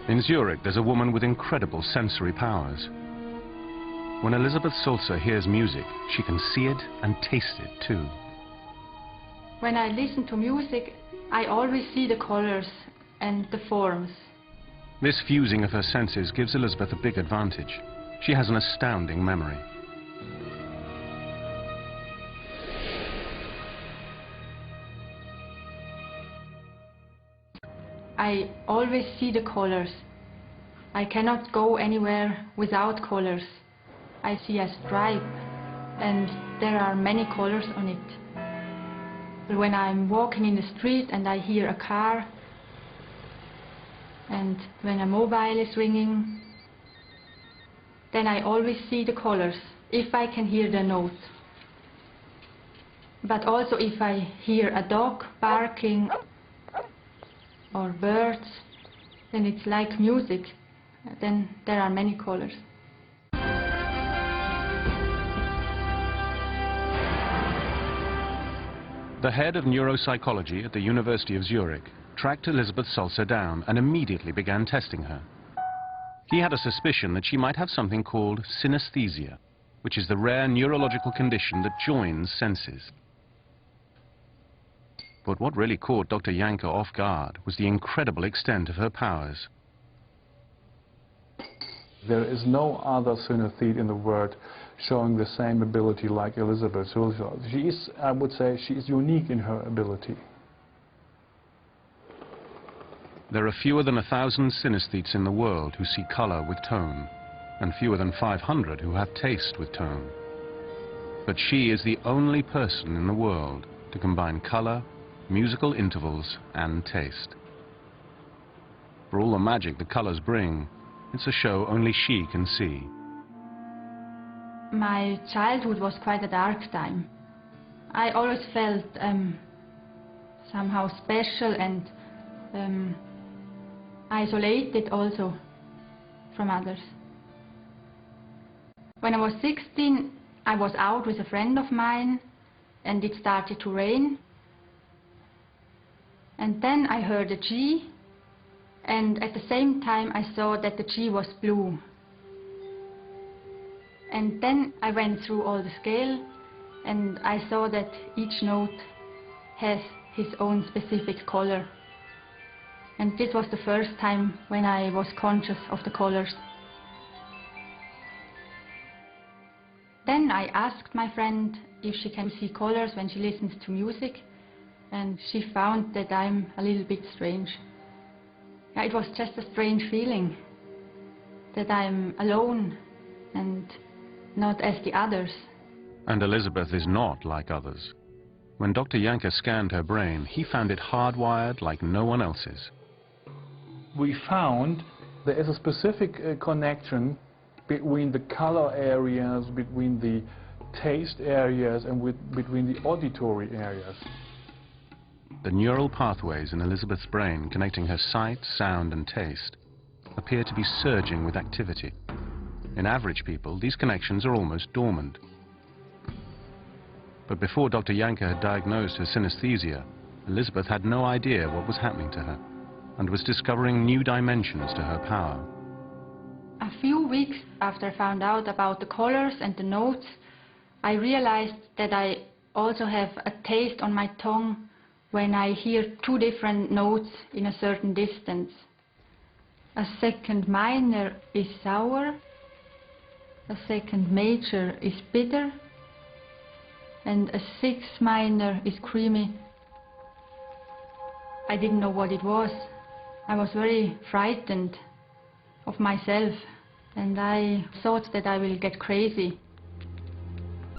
In Zurich, there's a woman with incredible sensory powers. When Elisabeth Sulzer hears music, she can see it and taste it too. When I listen to music, I always see the colors and the forms. This fusing of her senses gives Elisabeth a big advantage. She has an astounding memory. I always see the colors. I cannot go anywhere without colors. I see a stripe, and there are many colors on it. When I'm walking in the street and I hear a car, and when a mobile is ringing, then I always see the colors, if I can hear the notes. But also if I hear a dog barking or birds, then it's like music. Then there are many colors. The head of neuropsychology at the University of Zurich tracked Elisabeth Sulzer down and immediately began testing her. He had a suspicion that she might have something called synesthesia, which is the rare neurological condition that joins senses. But what really caught Dr. Janke off guard was the incredible extent of her powers. There is no other synesthete in the world showing the same ability like Elisabeth Sulzer. She is, I would say, she is unique in her ability. There are fewer than 1,000 synesthetes in the world who see color with tone, and fewer than 500 who have taste with tone. But she is the only person in the world to combine color, musical intervals, and taste. For all the magic the colors bring, it's a show only she can see. My childhood was quite a dark time. I always felt somehow special and isolated also from others. When I was 16, I was out with a friend of mine and it started to rain. And then I heard a G, and at the same time I saw that the G was blue. And then I went through all the scale and I saw that each note has his own specific color. And this was the first time when I was conscious of the colors. Then I asked my friend if she can see colors when she listens to music, and she found that I'm a little bit strange. Yeah, it was just a strange feeling that I'm alone and not as the others. And Elisabeth is not like others. When Dr. Janke scanned her brain, he found it hardwired like no one else's. We found there is a specific connection between the color areas, between the taste areas, and between the auditory areas. The neural pathways in Elisabeth's brain connecting her sight, sound and taste appear to be surging with activity. In average people, these connections are almost dormant. But before Dr. Janke had diagnosed her synesthesia, Elisabeth had no idea what was happening to her and was discovering new dimensions to her power. A few weeks after I found out about the colors and the notes, I realized that I also have a taste on my tongue when I hear two different notes in a certain distance. A second minor is sour, a second major is bitter, and a sixth minor is creamy. I didn't know what it was. I was very frightened of myself, and I thought that I will get crazy.